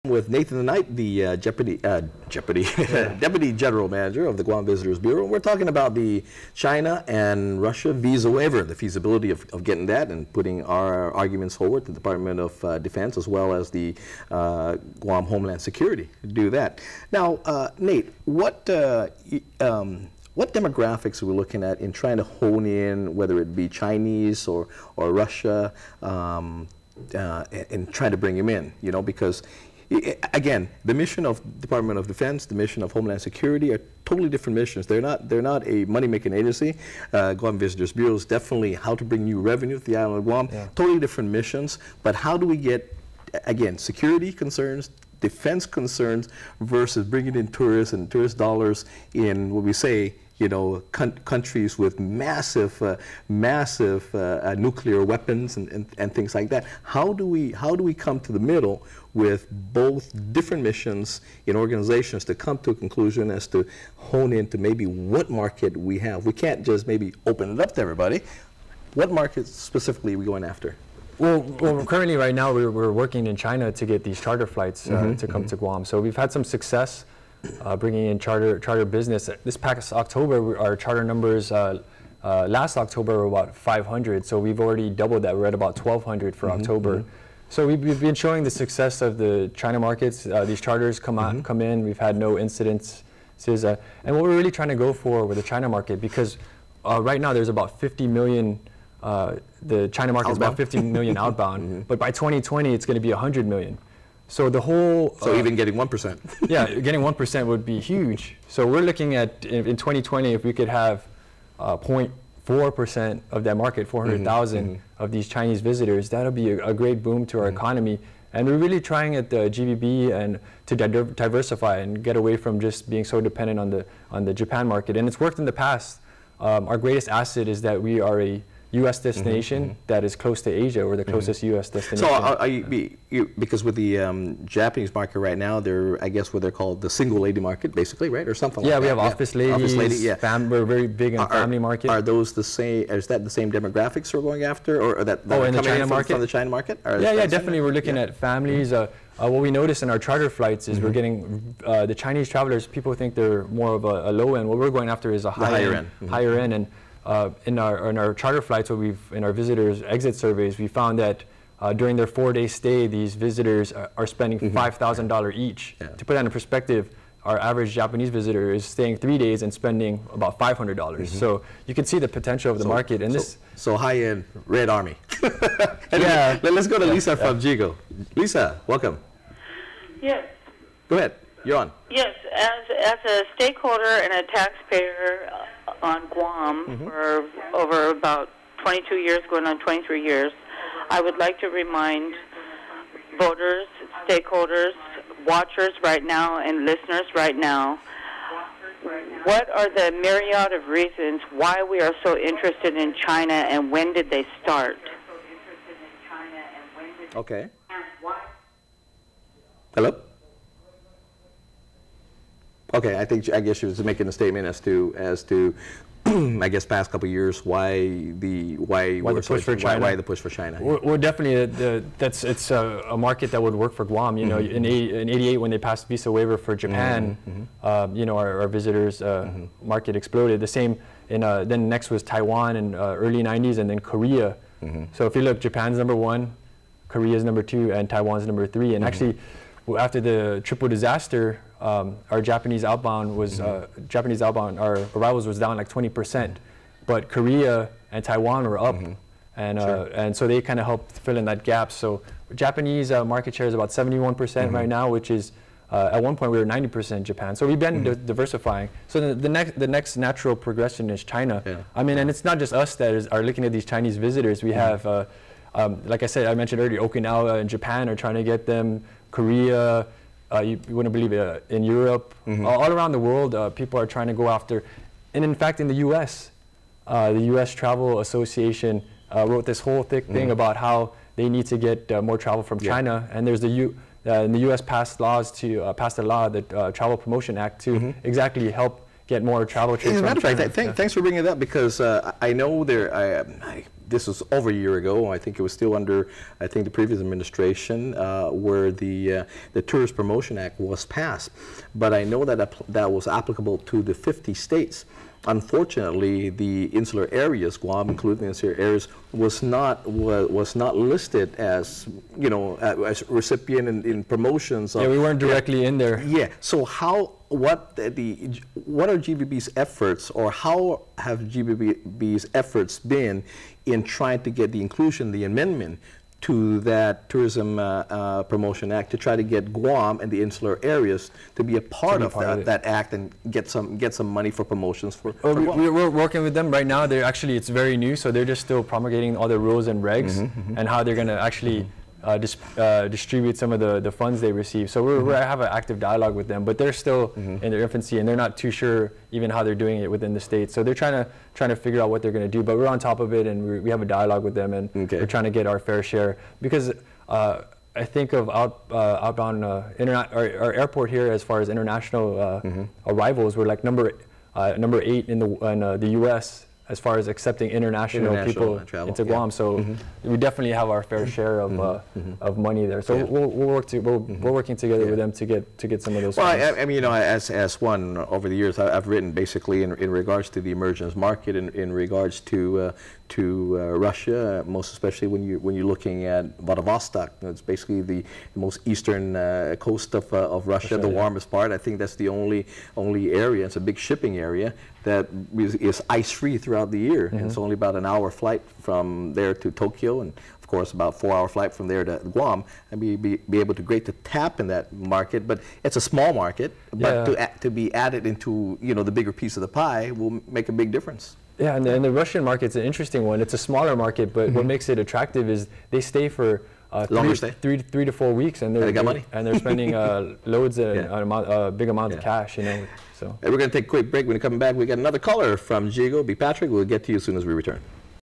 With Nate Denight, the Deputy General Manager of the Guam Visitors Bureau. We're talking about the China and Russia visa waiver, the feasibility of getting that and putting our arguments forward to the Department of Defense as well as the Guam Homeland Security to do that. Now, Nate, what demographics are we looking at in trying to hone in, whether it be Chinese or Russia, and trying to bring them in, you know, because again, the mission of Department of Defense, the mission of Homeland Security are totally different missions. They're not a money-making agency. Guam Visitors Bureau is definitely how to bring new revenue to the island of Guam. Yeah. Totally different missions. But how do we get, again, security concerns, defense concerns versus bringing in tourists and tourist dollars in what we say, you know, countries with massive nuclear weapons and things like that. How do we come to the middle with both different missions in organizations to come to a conclusion as to hone into maybe what market we have? We can't just maybe open it up to everybody. What markets specifically are we going after? Well, currently right now we're working in China to get these charter flights to come to Guam. So we've had some success bringing in charter business. This past October, our charter numbers last October were about 500. So we've already doubled that. We're at about 1,200 for October. So we've been showing the success of the China markets. These charters come in. We've had no incidences. And what we're really trying to go for with the China market, because right now there's about 50 million. The China market is about 50 million outbound, but by 2020 it's going to be 100 million. So the whole... So even getting 1%. Yeah, getting 1% would be huge. So we're looking at, in 2020, if we could have 0.4% of that market, 400,000 of these Chinese visitors, that'll be a great boom to our economy. And we're really trying at the GVB and to diversify and get away from just being so dependent on the Japan market. And it's worked in the past. Our greatest asset is that we are a U.S. destination that is close to Asia, or the closest U.S. destination. So because with the Japanese market right now, they're, I guess, what they're called the single lady market, basically, right, or something like that. Yeah, we have office ladies. We're very big in family market. Are those the same? Is that the same demographics we're going after, or that in the China market? From the China market? Yeah, definitely. We're looking at families. What we notice in our charter flights is we're getting the Chinese travelers. People think they're more of a low end. What we're going after is a higher end. And in our charter flights, in our visitors exit surveys, we found that during their 4-day stay, these visitors are spending $5,000 each. Yeah. To put that in perspective, our average Japanese visitor is staying 3 days and spending about $500. So you can see the potential of the market. And so high-end Red Army. Yeah. Let's go to Lisa from Jigo. Lisa, welcome. Yes. Go ahead. You're on. Yes. As a stakeholder and a taxpayer on Guam for over about 22 years, going on 23 years, I would like to remind voters, stakeholders, watchers right now, and listeners right now, what are the myriad of reasons why we are so interested in China, and when did they start? Okay. Hello? Okay, I guess you was making a statement as to I guess past couple of years why the push for China. Well, definitely it's a market that would work for Guam. You know, in '88 when they passed visa waiver for Japan, you know, our visitors market exploded. The same then next was Taiwan in early '90s, and then Korea. So if you look, Japan's -- 1, Korea's #2, and Taiwan's #3. And actually, after the triple disaster, our Japanese outbound was our arrivals was down like 20%, but Korea and Taiwan were up, and so they kind of helped fill in that gap. So Japanese market share is about 71% right now, which is at one point we were 90% Japan. So we've been diversifying. So the next natural progression is China. Yeah. I mean, and it's not just us that are looking at these Chinese visitors. We have, like I mentioned earlier, Okinawa and Japan are trying to get them. Korea, you wouldn't believe it, in Europe, all around the world, people are trying to go after. And in fact, in the U.S., the U.S. Travel Association wrote this whole thick thing about how they need to get more travel from China. And there's the U.S. passed a law, the Travel Promotion Act, to exactly help get more travel trips. As a matter of fact, thanks for bringing it up, because I know this was over a year ago. I think it was still under, I think, the previous administration where the Tourist Promotion Act was passed. But I know that that was applicable to the 50 states. Unfortunately, the insular areas, Guam, including the insular areas, was not listed as, you know, as recipient in promotions. Yeah, we weren't directly in there. Yeah. So what are GVB's efforts, or how have GVB's efforts been in trying to get the inclusion, the amendment to that Tourism Promotion Act, to try to get Guam and the insular areas to be a part of that act and get some money for promotions for Guam? We're working with them right now. They're actually, it's very new, so they're just still promulgating all the rules and regs and how they're going to actually distribute some of the funds they receive. So we have an active dialogue with them, but they're still in their infancy, and they're not too sure even how they're doing it within the state. So they're trying to figure out what they're going to do, but we're on top of it, and we have a dialogue with them, and we're trying to get our fair share, because I think of outbound our airport here, as far as international arrivals, we're like number 8 in the U.S. as far as accepting international people into Guam. So we definitely have our fair share of money there. So we're working together with them to get some of those. Well, I mean, you know, as one over the years, I've written basically in regards to the emergence market, in regards to Russia, most especially when you're looking at Vladivostok. It's basically the most eastern coast of Russia, the warmest part. I think that's the only area. It's a big shipping area that is ice-free throughout the year. And it's only about an hour flight from there to Tokyo, and of course about 4-hour flight from there to Guam, and be able to tap in that market. But it's a small market, but to be added into, you know, the bigger piece of the pie will make a big difference. Yeah, and the Russian market's an interesting one. It's a smaller market, but what makes it attractive is they stay for three to 4 weeks, and they got money, and they're spending loads a big amount of cash, you know. So we're going to take a quick break. When we come back, we got another caller from Jigo, B. Patrick. We'll get to you as soon as we return.